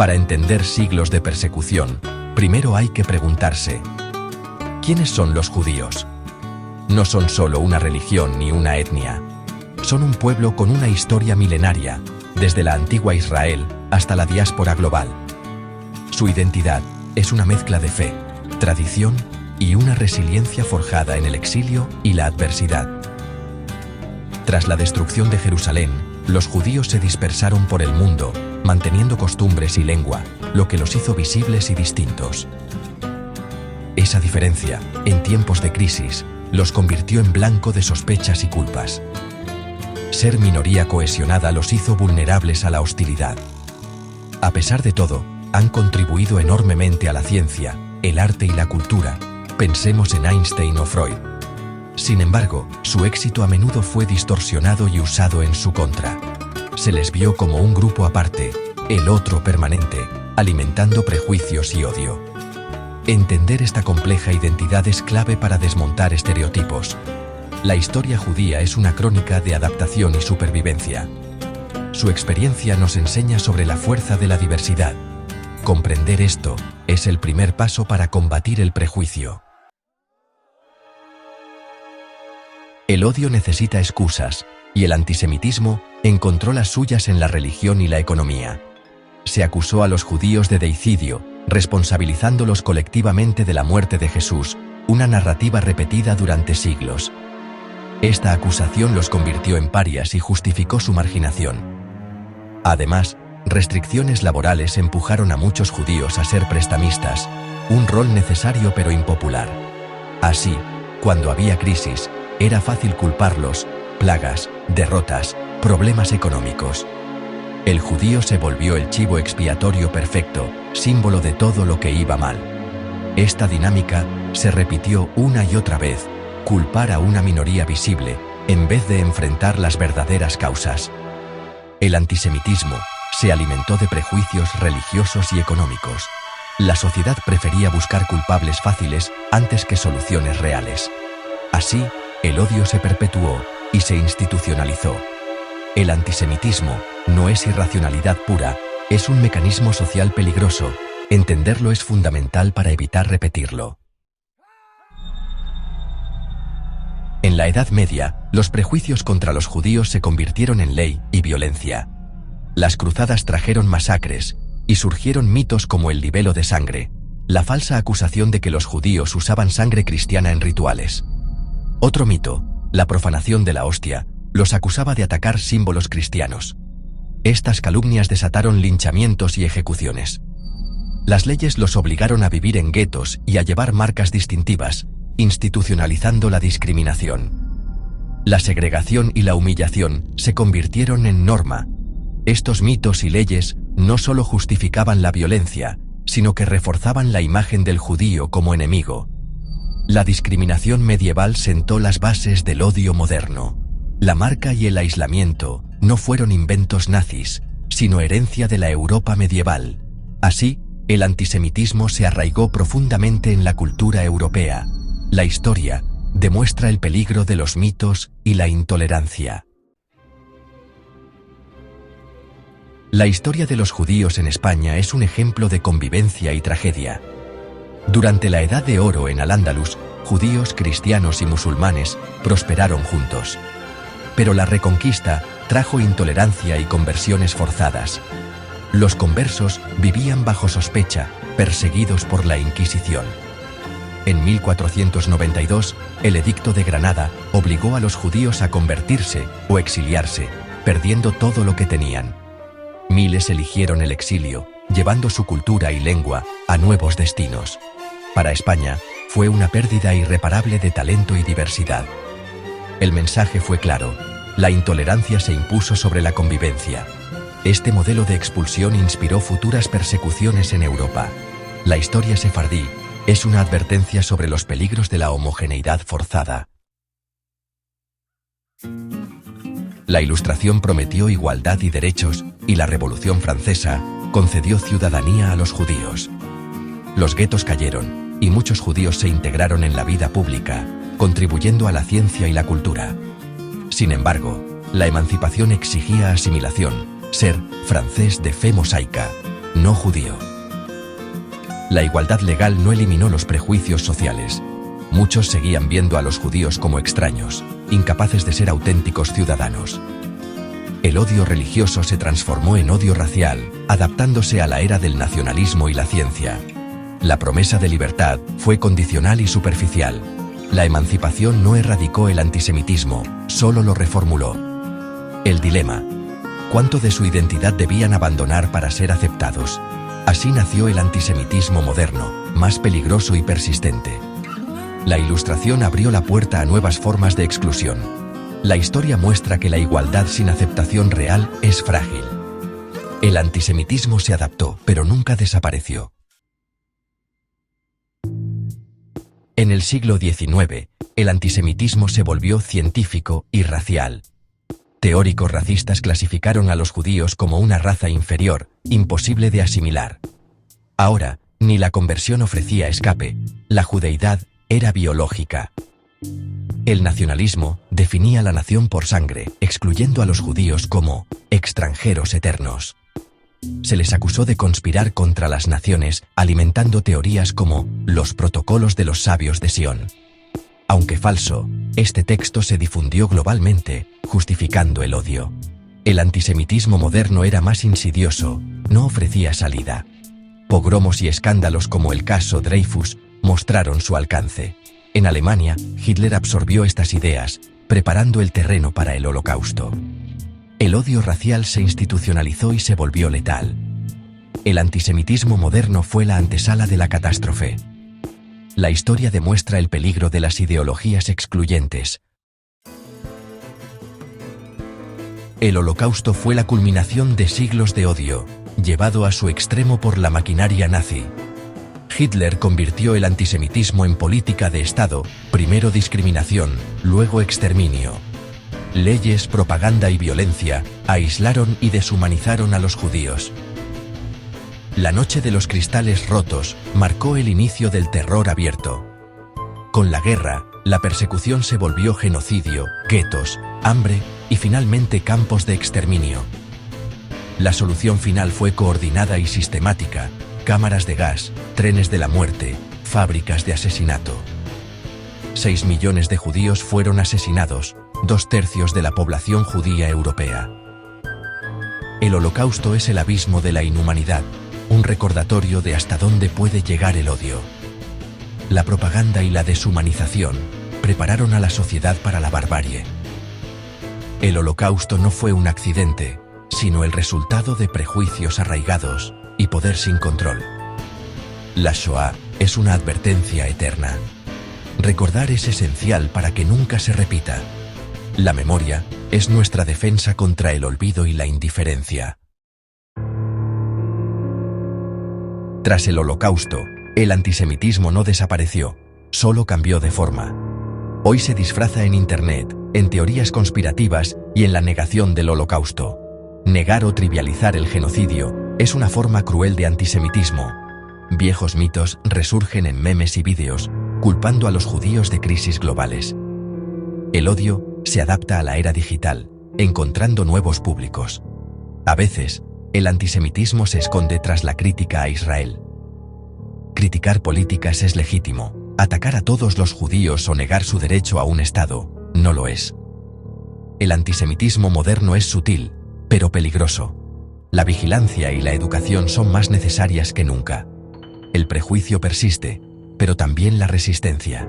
Para entender siglos de persecución, primero hay que preguntarse: ¿quiénes son los judíos? No son solo una religión ni una etnia. Son un pueblo con una historia milenaria, desde la antigua Israel hasta la diáspora global. Su identidad es una mezcla de fe, tradición y una resiliencia forjada en el exilio y la adversidad. Tras la destrucción de Jerusalén, los judíos se dispersaron por el mundo, manteniendo costumbres y lengua, lo que los hizo visibles y distintos. Esa diferencia, en tiempos de crisis, los convirtió en blanco de sospechas y culpas. Ser minoría cohesionada los hizo vulnerables a la hostilidad. A pesar de todo, han contribuido enormemente a la ciencia, el arte y la cultura. Pensemos en Einstein o Freud. Sin embargo, su éxito a menudo fue distorsionado y usado en su contra. Se les vio como un grupo aparte, el otro permanente, alimentando prejuicios y odio. Entender esta compleja identidad es clave para desmontar estereotipos. La historia judía es una crónica de adaptación y supervivencia. Su experiencia nos enseña sobre la fuerza de la diversidad. Comprender esto es el primer paso para combatir el prejuicio. El odio necesita excusas, y el antisemitismo encontró las suyas en la religión y la economía. Se acusó a los judíos de deicidio, responsabilizándolos colectivamente de la muerte de Jesús, una narrativa repetida durante siglos. Esta acusación los convirtió en parias y justificó su marginación. Además, restricciones laborales empujaron a muchos judíos a ser prestamistas, un rol necesario pero impopular. Así, cuando había crisis, era fácil culparlos: plagas, derrotas, problemas económicos. El judío se volvió el chivo expiatorio perfecto, símbolo de todo lo que iba mal. Esta dinámica se repitió una y otra vez: culpar a una minoría visible, en vez de enfrentar las verdaderas causas. El antisemitismo se alimentó de prejuicios religiosos y económicos. La sociedad prefería buscar culpables fáciles antes que soluciones reales. Así, el odio se perpetuó y se institucionalizó. El antisemitismo no es irracionalidad pura, es un mecanismo social peligroso. Entenderlo es fundamental para evitar repetirlo. En la Edad Media, los prejuicios contra los judíos se convirtieron en ley y violencia. Las cruzadas trajeron masacres, y surgieron mitos como el libelo de sangre, la falsa acusación de que los judíos usaban sangre cristiana en rituales. Otro mito, la profanación de la hostia, los acusaba de atacar símbolos cristianos. Estas calumnias desataron linchamientos y ejecuciones. Las leyes los obligaron a vivir en guetos y a llevar marcas distintivas, institucionalizando la discriminación. La segregación y la humillación se convirtieron en norma. Estos mitos y leyes no solo justificaban la violencia, sino que reforzaban la imagen del judío como enemigo. La discriminación medieval sentó las bases del odio moderno. La marca y el aislamiento no fueron inventos nazis, sino herencia de la Europa medieval. Así, el antisemitismo se arraigó profundamente en la cultura europea. La historia demuestra el peligro de los mitos y la intolerancia. La historia de los judíos en España es un ejemplo de convivencia y tragedia. Durante la Edad de Oro en Al-Ándalus, judíos, cristianos y musulmanes prosperaron juntos. Pero la Reconquista trajo intolerancia y conversiones forzadas. Los conversos vivían bajo sospecha, perseguidos por la Inquisición. En 1492, el Edicto de Granada obligó a los judíos a convertirse o exiliarse, perdiendo todo lo que tenían. Miles eligieron el exilio, llevando su cultura y lengua a nuevos destinos. Para España, fue una pérdida irreparable de talento y diversidad. El mensaje fue claro: la intolerancia se impuso sobre la convivencia. Este modelo de expulsión inspiró futuras persecuciones en Europa. La historia sefardí es una advertencia sobre los peligros de la homogeneidad forzada. La Ilustración prometió igualdad y derechos, y la Revolución Francesa concedió ciudadanía a los judíos. Los guetos cayeron, y muchos judíos se integraron en la vida pública, contribuyendo a la ciencia y la cultura. Sin embargo, la emancipación exigía asimilación, ser francés de fe mosaica, no judío. La igualdad legal no eliminó los prejuicios sociales. Muchos seguían viendo a los judíos como extraños, incapaces de ser auténticos ciudadanos. El odio religioso se transformó en odio racial, adaptándose a la era del nacionalismo y la ciencia. La promesa de libertad fue condicional y superficial. La emancipación no erradicó el antisemitismo, solo lo reformuló. El dilema: ¿cuánto de su identidad debían abandonar para ser aceptados? Así nació el antisemitismo moderno, más peligroso y persistente. La Ilustración abrió la puerta a nuevas formas de exclusión. La historia muestra que la igualdad sin aceptación real es frágil. El antisemitismo se adaptó, pero nunca desapareció. En el siglo XIX, el antisemitismo se volvió científico y racial. Teóricos racistas clasificaron a los judíos como una raza inferior, imposible de asimilar. Ahora, ni la conversión ofrecía escape, la judeidad era biológica. El nacionalismo definía la nación por sangre, excluyendo a los judíos como extranjeros eternos. Se les acusó de conspirar contra las naciones, alimentando teorías como los protocolos de los sabios de Sión. Aunque falso, este texto se difundió globalmente, justificando el odio. El antisemitismo moderno era más insidioso, no ofrecía salida. Pogromos y escándalos como el caso Dreyfus mostraron su alcance. En Alemania, Hitler absorbió estas ideas, preparando el terreno para el Holocausto. El odio racial se institucionalizó y se volvió letal. El antisemitismo moderno fue la antesala de la catástrofe. La historia demuestra el peligro de las ideologías excluyentes. El Holocausto fue la culminación de siglos de odio, llevado a su extremo por la maquinaria nazi. Hitler convirtió el antisemitismo en política de Estado, primero discriminación, luego exterminio. Leyes, propaganda y violencia aislaron y deshumanizaron a los judíos. La noche de los cristales rotos marcó el inicio del terror abierto. Con la guerra, la persecución se volvió genocidio, guetos, hambre y finalmente campos de exterminio. La solución final fue coordinada y sistemática: cámaras de gas, trenes de la muerte, fábricas de asesinato. 6 millones de judíos fueron asesinados, 2/3 de la población judía europea. El Holocausto es el abismo de la inhumanidad, un recordatorio de hasta dónde puede llegar el odio. La propaganda y la deshumanización prepararon a la sociedad para la barbarie. El Holocausto no fue un accidente, sino el resultado de prejuicios arraigados y poder sin control. La Shoah es una advertencia eterna. Recordar es esencial para que nunca se repita. La memoria es nuestra defensa contra el olvido y la indiferencia. Tras el Holocausto, el antisemitismo no desapareció, solo cambió de forma. Hoy se disfraza en Internet, en teorías conspirativas y en la negación del Holocausto. Negar o trivializar el genocidio es una forma cruel de antisemitismo. Viejos mitos resurgen en memes y vídeos, culpando a los judíos de crisis globales. El odio se adapta a la era digital, encontrando nuevos públicos. A veces, el antisemitismo se esconde tras la crítica a Israel. Criticar políticas es legítimo, atacar a todos los judíos o negar su derecho a un Estado no lo es. El antisemitismo moderno es sutil, pero peligroso. La vigilancia y la educación son más necesarias que nunca. El prejuicio persiste, pero también la resistencia.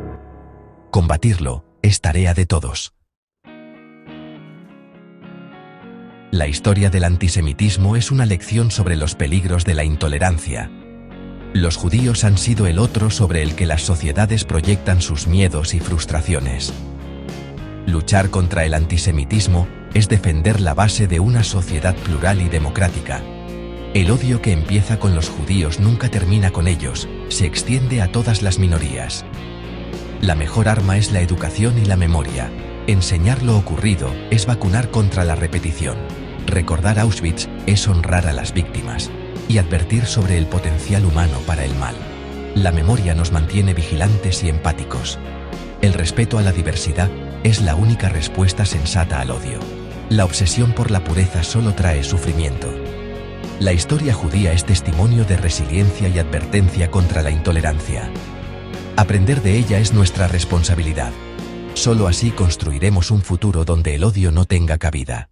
Combatirlo es tarea de todos. La historia del antisemitismo es una lección sobre los peligros de la intolerancia. Los judíos han sido el otro sobre el que las sociedades proyectan sus miedos y frustraciones. Luchar contra el antisemitismo es defender la base de una sociedad plural y democrática. El odio que empieza con los judíos nunca termina con ellos, se extiende a todas las minorías. La mejor arma es la educación y la memoria. Enseñar lo ocurrido es vacunar contra la repetición. Recordar Auschwitz es honrar a las víctimas y advertir sobre el potencial humano para el mal. La memoria nos mantiene vigilantes y empáticos. El respeto a la diversidad es la única respuesta sensata al odio. La obsesión por la pureza solo trae sufrimiento. La historia judía es testimonio de resiliencia y advertencia contra la intolerancia. Aprender de ella es nuestra responsabilidad. Solo así construiremos un futuro donde el odio no tenga cabida.